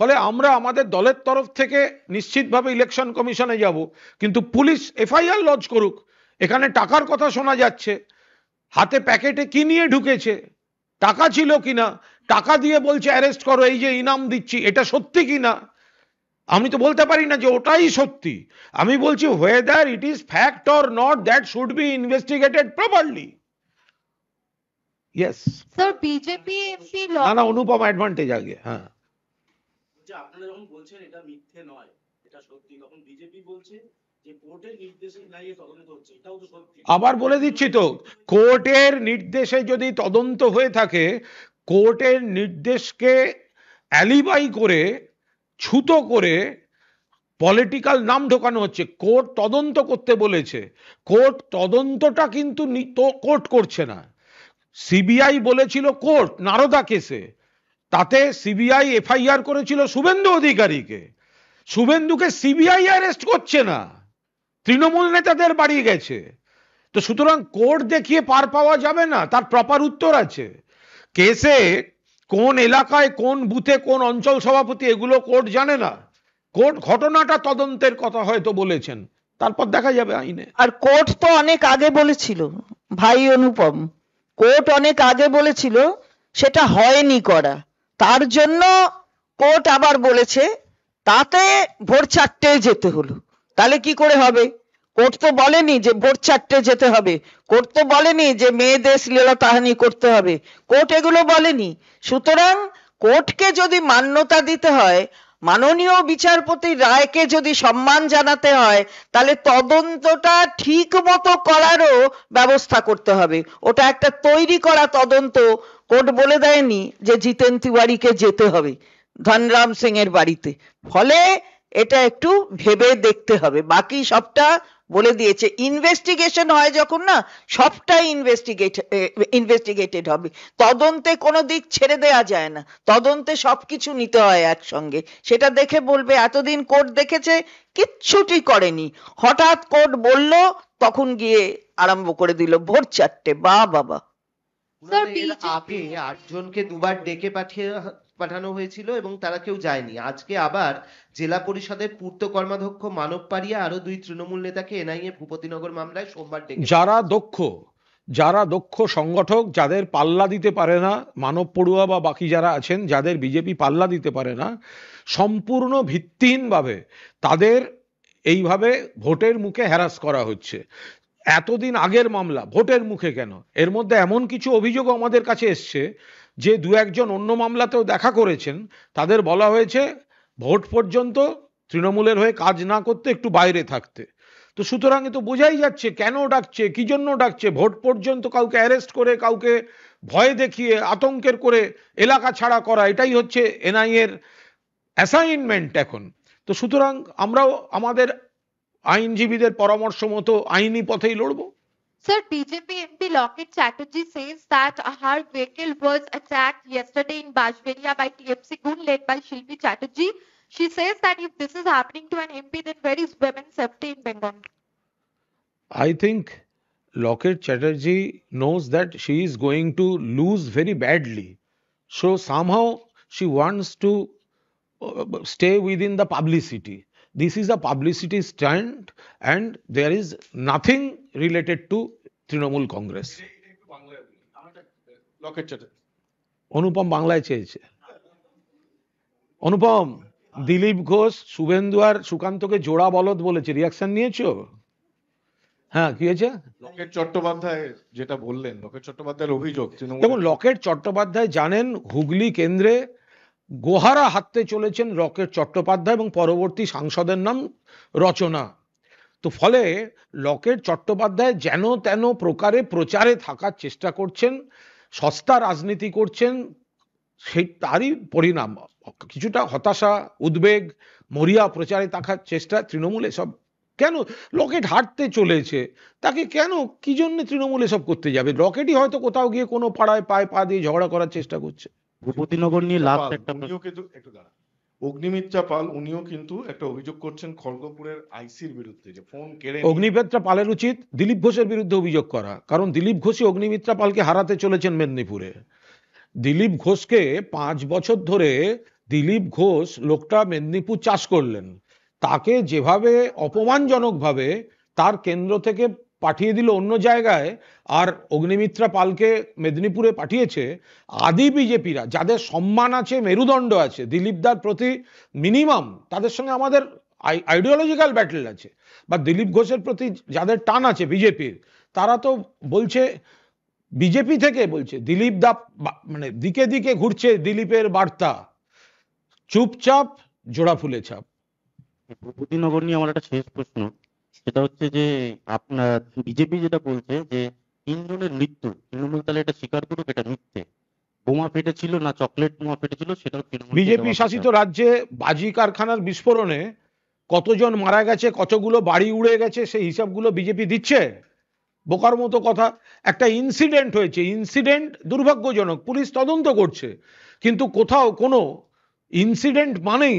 ফলে আমরা আমাদের দলের তরফ থেকে নিশ্চিতভাবে ইলেকশন কমিশনে যাব, কিন্তু পুলিশ এফআইআর লজ করুক। এখানে টাকার কথা শোনা যাচ্ছে, হাতে প্যাকেটে কি নিয়ে ঢুকেছে, টাকা ছিল কিনা, টাকা দিয়ে বলছে অ্যারেস্ট করো, এই যে ইনাম দিচ্ছি, এটা সত্যি কিনা? আমি তো বলতে পারি না যে ওটাই সত্যি। আমি বলছি whether it is fact or not, that should be investigated properly. Yes. Sir, BJP MP না অনুপম অ্যাডভান্টেজ আগে। হ্যাঁ, যে আপনারা যখন বলছেন এটা মিথ্যে নয়, এটা সত্যি, তখন বিজেপি বলছে যে কোর্টের নির্দেশে এনআইএ তদন্ত হচ্ছে, এটাও তো সত্যি। আবার বলে দিচ্ছি তো, কোর্টের নির্দেশে যদি তদন্ত হয়ে থাকে, কোর্টের নির্দেশকে অ্যালিবাই করে, ছুতো করে পলিটিক্যাল নাম ঢোকানো হচ্ছে। কোর্ট তদন্ত করতে বলেছে, কোর্ট তদন্তটা কিন্তু কোর্ট করছে না। সিবিআই বলেছিল কোর্ট নারদা কেসে, তাতে সিবিআই এফআইআর করেছিল শুভেন্দু অধিকারীকে। শুভেন্দুকে সিবিআই অ্যারেস্ট করছে না, তৃণমূল নেতাদের বাড়ি গেছে। তো সুতরাং কোর্ট দেখিয়ে পার পাওয়া যাবে না, তার প্রপার উত্তর আছে। কেসে কোন এলাকায় কোন বুথে কোন অঞ্চল সভাপতি, এগুলো কোর্ট জানে না। কোর্ট ঘটনাটা তদন্তের কথা হয়তো বলেছেন, তারপর দেখা যাবে আইনে। আর কোর্ট তো অনেক আগে বলেছিল ভাই অনুপম, কোর্ট অনেক আগে বলেছিল, সেটা হয়নি করা। তার জন্য কোর্ট আবার বলেছে, তাতে ভোর 4টে যেতে হলো। তাহলে কি করে হবে? কোর্ট তো বলেনি যে ভোর 4টে যেতে হবে, কোর্ট তো বলেনি যে মেয়েদের শ্লীলতাহানি করতে হবে, কোর্ট এগুলো বলেনি। সুতরাং কোর্টকে যদি মান্যতা দিতে হয়, মাননীয় বিচারপতির রায়কে যদি সম্মান জানাতে হয়, তাহলে তদন্তটা ঠিক মতো করারও ব্যবস্থা করতে হবে। ওটা একটা তৈরি করা তদন্ত। কোর্ট বলে দেয়নি যে জিতেন তিওয়ারিকে যেতে হবে ধনরাম সিং এর বাড়িতে। ফলে এটা একটু ভেবে দেখতে হবে। বাকি সবটা বলে দিয়েছে। ইনভেস্টিগেশন হয় যখন, না, সবটাই ইনভেস্টিগেটেড হবে। তদন্তে কোনো দিক ছেড়ে দেয়া যায় না, তদন্তে সবকিছু নিতে হয় একসঙ্গে। সেটা দেখে বলবে এতদিন কোর্ট দেখেছে, কিচ্ছুটি করেনি, হঠাৎ কোর্ট বলল, তখন গিয়ে আরম্ভ করে দিল ভোর 4টে। বাবা, এর আগে 8 জনকে দুবার ডেকে পাঠানো হয়েছিল এবং তারা কেউ যায়নি। আজকে আবার জেলা পরিষদের পূর্ত কর্মাধ্যক্ষ মানব পারিয়া আরো 2 তৃণমূল নেতাকে এনআইএ ভূপতিনগর মামলায় সোমবার ডেকে। যারা দক্ষ, যারা দক্ষ সংগঠক, যাদের পাল্লা দিতে পারে না, মানব পড়ুয়া বা বাকি যারা আছেন যাদের বিজেপি পাল্লা দিতে পারে না, সম্পূর্ণ ভিত্তিহীনভাবে তাদের এইভাবে ভোটের মুখে হ্যারাস করা হচ্ছে। এতদিন আগের মামলা ভোটের মুখে কেন? এর মধ্যে এমন কিছু অভিযোগ আমাদের কাছে এসছে যে দু একজন অন্য মামলাতেও দেখা করেছেন, তাদের বলা হয়েছে ভোট পর্যন্ত তৃণমূলের হয়ে কাজ না করতে, একটু বাইরে থাকতে। তো সুতরাং এ তো বোঝাই যাচ্ছে কেন ডাকছে, কি জন্য ডাকছে। ভোট পর্যন্ত কাউকে অ্যারেস্ট করে, কাউকে ভয় দেখিয়ে, আতঙ্কের করে এলাকা ছাড়া করা, এটাই হচ্ছে এনআইএ এর অ্যাসাইনমেন্ট এখন। তো সুতরাং আমরাও আমাদের আইনজীবীদের পরামর্শ মতো আইনি পথেই লড়বো। Sir, BJP MP Lockit Chatterjee says that her vehicle was attacked yesterday in Bajberia by TMC gun led by Shilpi Chatterjee. She says that if this is happening to an MP, then where is women's safety in Bengal? I think Lockit Chatterjee knows that she is going to lose very badly. So somehow she wants to stay within the publicity. This is a publicity stunt and there is nothing related to Trinamool Congress. Locket Chatterjee অনুপম বাংলায় চেয়েছে। অনুপম, দিলীপ ঘোষ, শুভেন্দু আর সুকান্তকে জোড়া বলদ বলেছে, reaction নিয়েছো? হ্যাঁ, কি হয়েছে? লকেট চট্টোপাধ্যায় যেটা বললেন, লকেট চট্টোপাধ্যায়ের অভিযোগ দেখুন, লকেট চট্টোপাধ্যায় জানেন হুগলি কেন্দ্রে গোহারা হাঁটতে চলেছেন লকেট চট্টোপাধ্যায় এবং পরবর্তী সাংসদের নাম রচনা। তো ফলে লকেট চট্টোপাধ্যায় যেন তেন প্রকারে প্রচারে থাকার চেষ্টা করছেন, সস্তা রাজনীতি করছেন, সেই তারই পরিণাম কিছুটা হতাশা, উদ্বেগ, মরিয়া প্রচারে থাকার চেষ্টা। তৃণমূল এসব কেন? লকেট হাঁটতে চলেছে, তাকে কেন, কি জন্য তৃণমূল এসব করতে যাবে? লকেটই হয়তো কোথাও গিয়ে কোনো পাড়ায় পায়ে পা দিয়ে ঝগড়া করার চেষ্টা করছে। ভূপতিনগর নিয়ে লাস্ট একটা উনিও কিন্তু একটু দাঁড়া, অগ্নিমিত্রা পাল উনিও কিন্তু একটা অভিযোগ করছেন খড়গপুরের আইসির বিরুদ্ধে যে ফোন কেড়ে নিয়ে- অগ্নিমিত্রা পালের উচিত দিলীপ ঘোষের বিরুদ্ধে অভিযোগ করা, কারণ দিলীপ ঘোষই অগ্নিমিত্রা পালকে হারাতে চলেছেন মেদিনীপুরে। দিলীপ ঘোষকে 5 বছর ধরে দিলীপ ঘোষ লোকটা মেদিনীপুর চাষ করলেন, তাকে যেভাবে অপমানজনকভাবে তার কেন্দ্র থেকে পাঠিয়ে দিল অন্য জায়গায়, আর অগ্নিমিত্রা পালকে মেদিনীপুরে পাঠিয়েছে। আদি বিজেপিরা যাদের সম্মান আছে, মেরুদণ্ড আছে দিলীপদার প্রতি মিনিমাম, তাদের সঙ্গে আমাদের আইডিওলজিক্যাল ব্যাটেল আছে, বা দিলীপ ঘোষের প্রতি যাদের টান আছে বিজেপির, তারা তো বলছে, বিজেপি থেকে বলছে দিলীপ দা মানে দিকে দিকে ঘুরছে দিলীপের বার্তা, চুপচাপ জোড়া ফুলে ছাপ। ভূপতিনগর নিয়ে আমার একটা শেষ প্রশ্ন, সেটা হচ্ছে যে আপনার বিজেপি যেটা বলছে যে 3 জনের মৃত্যু, তৃণমূল তাহলে এটা স্বীকার করুক এটা মিথ্যে। বোমা ফেটেছিল না চকলেট বোমা ফেটেছিল সেটাও তৃণমূল বিজেপি শাসিত রাজ্যে বাজি কারখানার বিস্ফোরণে কতজন মারা গেছে, কতগুলো বাড়ি উড়ে গেছে, সেই হিসাবগুলো বিজেপি দিচ্ছে? বোকার মতো কথা। একটা ইনসিডেন্ট হয়েছে, ইনসিডেন্ট দুর্ভাগ্যজনক, পুলিশ তদন্ত করছে, কিন্তু কোথাও কোনো ইনসিডেন্ট মানেই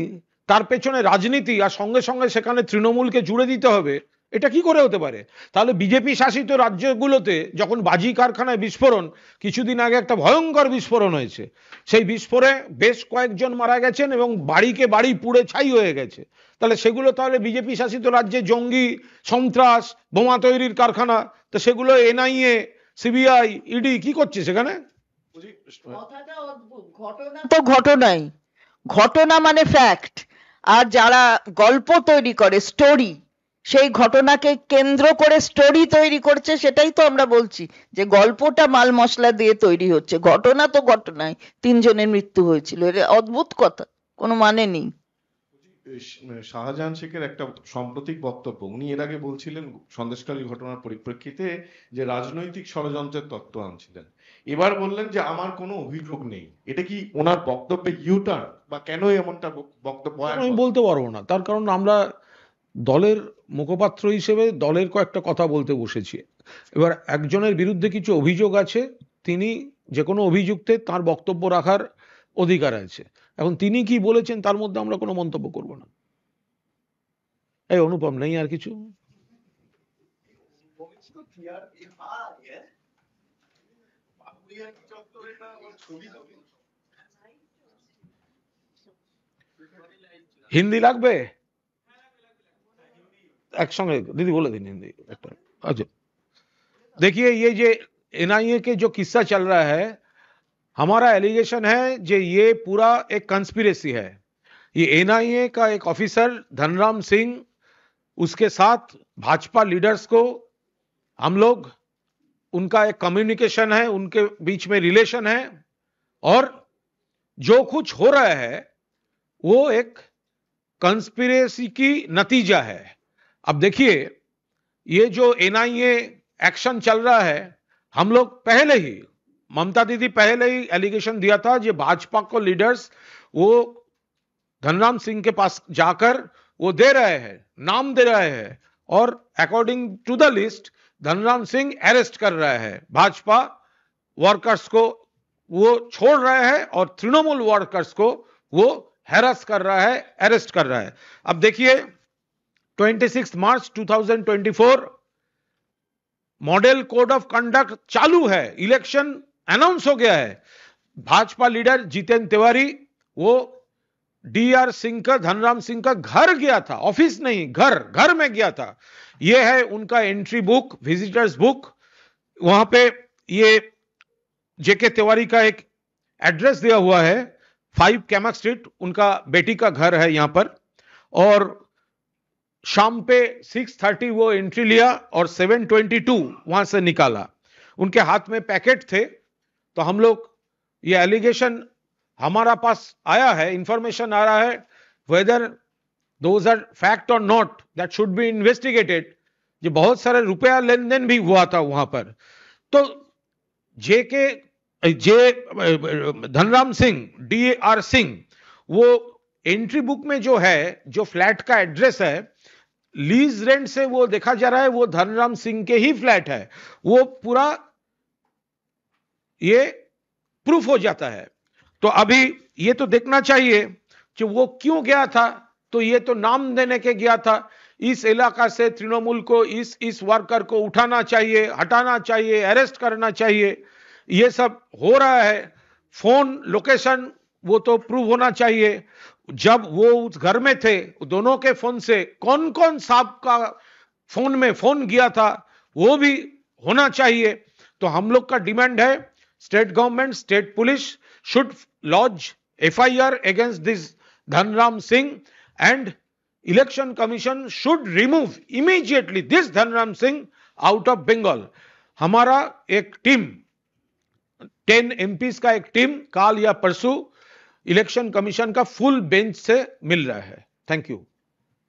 তার পেছনে রাজনীতি, আর সঙ্গে সঙ্গে সেখানে তৃণমূলকে জুড়ে দিতে হবে, এটা কি করে হতে পারে? তাহলে বিজেপি শাসিত রাজ্যগুলোতে যখন বাজি কারখানায় বিস্ফোরণ, কিছুদিন আগে একটা ভয়ঙ্কর বিস্ফোরণ হয়েছে, সেই বিস্ফোরণে বেশ কয়েকজন মারা গেছেন এবং বাড়িকে বাড়ি পুড়ে ছাই হয়ে গেছে। তাহলে সেগুলো তাহলে বিজেপি শাসিত রাজ্যে জঙ্গি, সন্ত্রাস, বোমা তৈরির কারখানা, তো সেগুলো এনআইএ, সিবিআই, ইডি কি করছে সেখানে? কথাটা অদ্ভুত, ঘটনা তো ঘটনাই, ঘটনা মানে ফ্যাক্ট, আর যারা গল্প তৈরি করে স্টোরি, সেই ঘটনাকে কেন্দ্র করে স্টোরি তৈরি করছে, সেটাই তো আমরা বলছি যে গল্পটা মাল মশলা দিয়ে তৈরি হচ্ছে, ঘটনা তো ঘটনাই। 3 জনের মৃত্যু হয়েছিল, এটা অদ্ভুত কথা, কোনো মানে নেই। শাহজাহান শেখের একটা সাম্প্রতিক বক্তব্য, উনি এর আগে বলছিলেন সন্দেশখালী ঘটনার পরিপ্রেক্ষিতে যে রাজনৈতিক ষড়যন্ত্রের তত্ত্ব আনছিলেন, এবার বললেন যে আমার কোনো অভিযোগ নেই। এটা কি ওনার বক্তব্যে ইউটার্ন, বা কেন এমনটা বক্তব্য? আমি বলতে পারবো না, তার কারণ আমরা দলের মুখপাত্র হিসেবে দলের কয়েকটা কথা বলতে বসেছি। এবার একজনের বিরুদ্ধে কিছু অভিযোগ আছে, তিনি যে কোনো অভিযুক্তে তার বক্তব্য রাখার অধিকার আছে। এখন তিনি কি বলেছেন তার মধ্যে আমরা কোনো মন্তব্য করব না। এই অনুপম, নেই আর কিছু? হিন্দি লাগবে? একসঙ্গে দিদি বলে দিন হিন্দি একটা। আচ্ছা, देखिए, ये एनआईए के जो किस्सा चल रहा है, हमारा एलिगेशन है कि ये पूरा एक कंस्पिरेसी है। ये एनआईए का एक ऑफिसर धनराम सिंह, उसके साथ भाजपा लीडर्स को हम लोग, उनका एक कम्युनिकेशन है, उनके बीच में रिलेशन है, और जो कुछ हो रहा है वो एक कंस्पिरेसी की नतीजा है। अब देखिए, ये जो एनआईए एक्शन चल रहा है, हम लोग पहले ही, ममता दीदी पहले ही एलिगेशन दिया था, जो भाजपा को लीडर्स वो धनराम सिंह के पास जाकर वो दे रहे हैं, नाम दे रहे हैं, और according to the list Dhanram Singh arrest कर रहा है। भाजपा वर्कर्स को वो छोड़ रहे हैं और तृणमूल वर्कर्स को वो हैरस कर रहा है, अरेस्ट कर रहा है। अब देखिए 26 मार्च 2024 मॉडल कोड ऑफ कंडक्ट चालू है, इलेक्शन अनाउंस हो गया है। भाजपा लीडर जितेंद्र तिवारी वो डीआर सिंह का, धनराम सिंह का घर गया था, ऑफिस नहीं, घर में गया था। ये है उनका एंट्री बुक, विजिटर्स बुक। वहां पे ये जेके तिवारी का एक एड्रेस दिया हुआ है, 5 कैमक स्ट्रीट, उनका बेटी का घर है यहां पर। और शाम पे 6:30 वो एंट्री लिया और 7:22 वहां से निकाला। उनके हाथ में पैकेट थे। तो हम लोग, ये एलिगेशन हमारा पास आया है, इंफॉर्मेशन आ रहा है, वेदर दोज आर फैक्ट और not, that should be investigated. ये बहुत सारे रुपया लेन देन भी हुआ था वहां पर। तो धनराम सिंह, डीआर सिंह, वो एंट्री बुक में जो है, जो फ्लैट का एड्रेस है, लीज रेंट से वो देखा जा रहा है वो धनराम सिंह के ही फ्लैट है। वो पूरा ये प्रूफ हो जाता है। तो अभी ये तो देखना चाहिए कि वो क्यों गया था। तो ये तो नाम देने के गया था, इस इलाका से तृणमूल को, इस वर्कर को उठाना चाहिए, हटाना चाहिए, अरेस्ट करना चाहिए। ये सब हो रहा है। फोन लोकेशन वो तो प्रूव होना चाहिए। जब वो उस घर में थे, दोनों के फोन से कौन कौन साहब का फोन में फोन गया था वो भी होना चाहिए। तो हम लोग का डिमांड है, state government, state police should lodge FIR against this Dhanram Singh, and election commission should remove immediately this Dhanram Singh out of Bengal. हमारा एक टीम, 10 MPs का एक टीम काल या परसों इलेक्शन कमीशन का फुल बेंच से मिल रहा है। Thank you.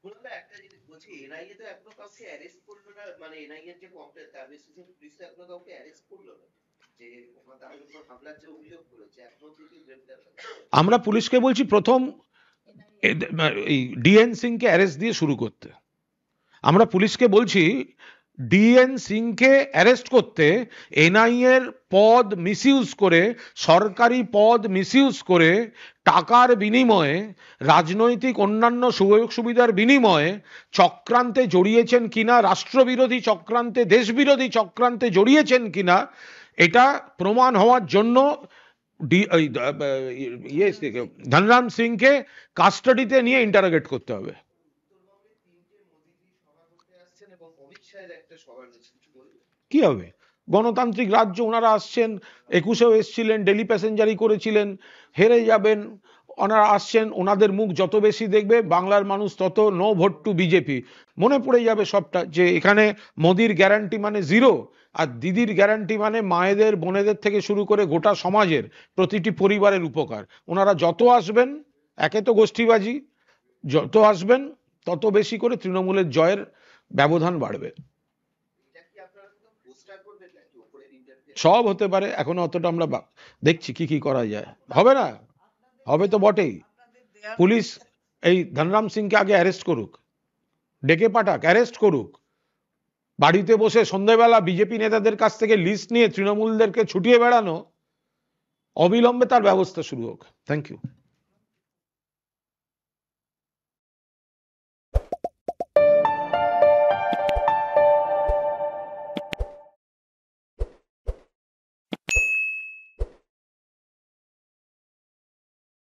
একটা জিনিস বলছি, এনআইএ তো এখনো কাউকে অ্যারেস্ট করলো না, মানে এনআইএ যে কমপ্লেন, তার বেসিসে পুলিশ তো এখনো কাউকে অ্যারেস্ট করলো না, যে তাদের উপর হামলার যে অভিযোগ করেছে এখনো কিন্তু গ্রেফতার হয়নি। আমরা পুলিশকে বলছি প্রথম ডিএন সিংকে অ্যারেস্ট দিয়ে শুরু করতে। আমরা পুলিশকে বলছি ডিএন সিংকে অ্যারেস্ট করতে। এনআইএর পদ মিসইউজ করে, সরকারি পদ মিসইউজ করে, টাকার বিনিময়ে, রাজনৈতিক অন্যান্য সুযোগ সুবিধার বিনিময়ে চক্রান্তে জড়িয়েছেন কিনা, রাষ্ট্রবিরোধী চক্রান্তে, দেশবিরোধী চক্রান্তে জড়িয়েছেন কিনা, এটা প্রমাণ হওয়ার জন্য ধনরাম সিংকে কাস্টাডিতে নিয়ে ইন্টারোগেট করতে হবে। কি হবে? গণতান্ত্রিক রাজ্য, ওনারা আসছেন, 21এও এসছিলেন, ডেলি প্যাসেঞ্জারি করেছিলেন, হেরে যাবেন, ওনারা আসছেন, ওনাদের মুখ যত বেশি দেখবে বাংলার মানুষ তত নো ভোট টু বিজেপি। মনে পড়ে যাবে সবটা, যে এখানে মোদির গ্যারান্টি মানে জিরো, আর দিদির গ্যারান্টি মানে মায়েদের, বোনেদের থেকে শুরু করে গোটা সমাজের প্রতিটি পরিবারের উপকার। ওনারা যত আসবেন, একে তো গোষ্ঠীবাজি, যত আসবেন তত বেশি করে তৃণমূলের জয়ের ব্যবধান বাড়বে। সব হতে পারে, এখনো অতটা আমরা দেখছি কি কি করা যায়। হবে না? হবে তো বটেই। পুলিশ এই ধনরাম সিংকে আগে অ্যারেস্ট করুক, ডেকে পাঠাক, অ্যারেস্ট করুক। বাড়িতে বসে সন্ধ্যাবেলা বিজেপি নেতাদের কাছ থেকে লিস্ট নিয়ে তৃণমূলদেরকে ছুটিয়ে বেড়ানো, অবিলম্বে তার ব্যবস্থা শুরু হোক। Thank you.